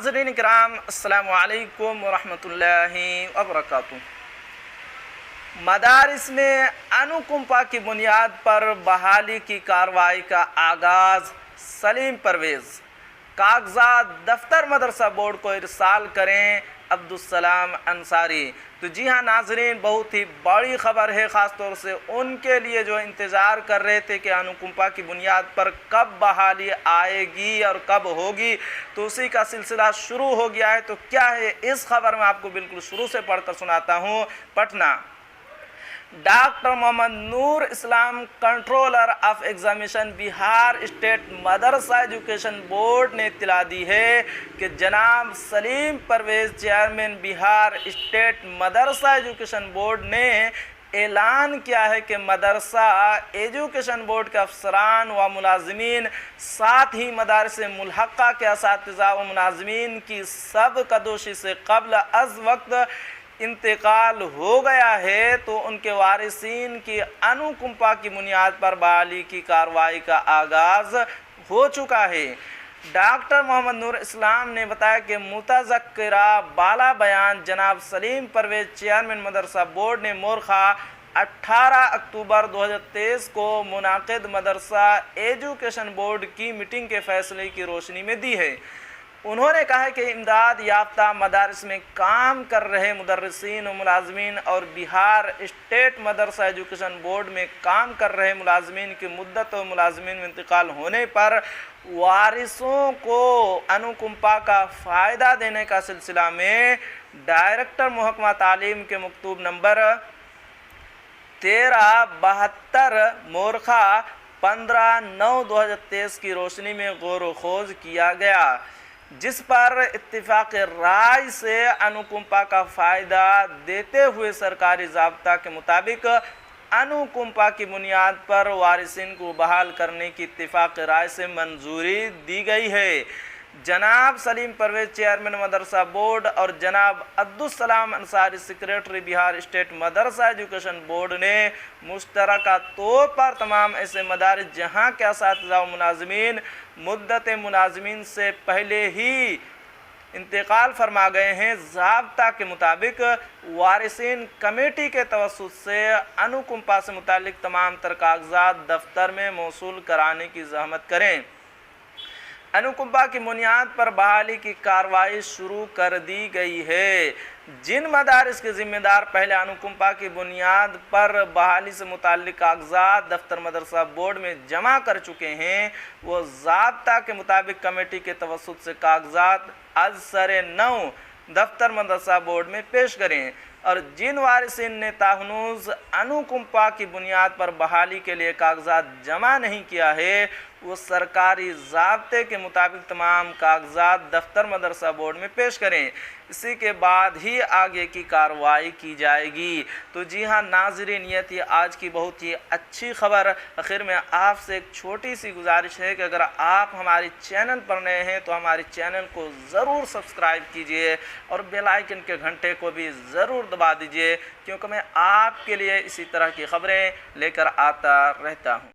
नाज़रीन किराम अस्सलामु अलैकुम वरहमतुल्लाहि वबरकातुहू। मदारिस में अनुकंपा की बुनियाद पर बहाली की कार्रवाई का आगाज़। सलीम परवेज़ कागजात दफ्तर मदरसा बोर्ड को इरसाल करें, अब्दुस्सलाम अंसारी। तो जी हाँ नाजरीन, बहुत ही बड़ी ख़बर है, ख़ास तौर से उनके लिए जो इंतज़ार कर रहे थे कि अनुकंपा की बुनियाद पर कब बहाली आएगी और कब होगी, तो उसी का सिलसिला शुरू हो गया है। तो क्या है इस खबर में, आपको बिल्कुल शुरू से पढ़कर सुनाता हूँ। Patna, doctor Mohammad Noor Islam controller of examination Bihar state madrasa education board ने इत्तला दी है कि जनाब Salim Parvez chairman Bihar state madrasa education board ने ऐलान किया है कि मदरसा एजुकेशन बोर्ड के अफसरान व मुलाजमीन, साथ ही मदारिस मुल्हक़ा के असातिज़ा व मुलाजमीन की सब कदोशी से क़ब्ल अज़ वक्त इंतकाल हो गया है, तो उनके वारिसीन की अनुकंपा की बुनियाद पर बहाली की कार्रवाई का आगाज़ हो चुका है। डॉक्टर मोहम्मद नूर इस्लाम ने बताया कि मुतज़क्किरा बाला बयान जनाब सलीम परवेज़ चेयरमैन मदरसा बोर्ड ने मोरखा 18 अक्टूबर 2023 को मुनाक़िद मदरसा एजुकेशन बोर्ड की मीटिंग के फैसले की रोशनी में दी है। उन्होंने कहा कि इमदाद याफ्ता मदारिस में काम कर रहे मुदर्रिसीन व मुलाजमीन और Bihar state madrasa education board में काम कर रहे मुलाजमीन की मुद्दत व मुलाजमीन में इंतकाल होने पर वारिसों को अनुकंपा का फ़ायदा देने का सिलसिला में डायरेक्टर महकमा तालीम के मकतूब नंबर 1372 मोरखा 15/9/2023 की रोशनी में गौर व खोज किया गया, जिस पर इत्तिफाक़ राय से अनुकंपा का फ़ायदा देते हुए सरकारी ज़ाब्ता के मुताबिक अनुकंपा की बुनियाद पर वारिसिन को बहाल करने की इत्तिफाक़ राय से मंजूरी दी गई है। जनाब सलीम परवेज़ चेयरमैन मदरसा बोर्ड और जनाब Abdussalam Ansari secretary Bihar state madrasa education board ने मुश्तरका तौर पर तमाम ऐसे मदारिस जहाँ के असातिज़ा व मुलाजमीन मुद्दत मुलाजमीन से पहले ही इंतकाल फरमा गए हैं, ज़ाब्ता के मुताबिक वारिसीन कमेटी के तवस्सुत से अनुकंपा से मुतालिक तमाम तर कागजात दफ्तर में मौसूल कराने की ज़हमत करें। अनुकंपा की बुनियाद पर बहाली की कार्रवाई शुरू कर दी गई है। जिन मदारिस के ज़िम्मेदार पहले अनुकंपा की बुनियाद पर बहाली से मुताल्लिक़ कागजात दफ्तर मदरसा बोर्ड में जमा कर चुके हैं, वो ज़ाब्ता के मुताबिक कमेटी के तवस्सुत से कागजात आज सरे 9 दफ्तर मदरसा बोर्ड में पेश करें। और जिन वारिसिन ने ताहनूज़ अनुकंपा की बुनियाद पर बहाली के लिए कागजात जमा नहीं किया है, वो सरकारी ज़ाब्ते के मुताबिक तमाम कागजात दफ्तर मदरसा बोर्ड में पेश करें। इसी के बाद ही आगे की कार्रवाई की जाएगी। तो जी हाँ नाज़रीन, ये थी आज की बहुत ही अच्छी खबर। आखिर में आपसे एक छोटी सी गुजारिश है कि अगर आप हमारे चैनल पर नए हैं तो हमारे चैनल को ज़रूर सब्सक्राइब कीजिए और बेल आइकन के घंटे को भी ज़रूर दबा दीजिए, क्योंकि मैं आपके लिए इसी तरह की खबरें लेकर आता रहता हूँ।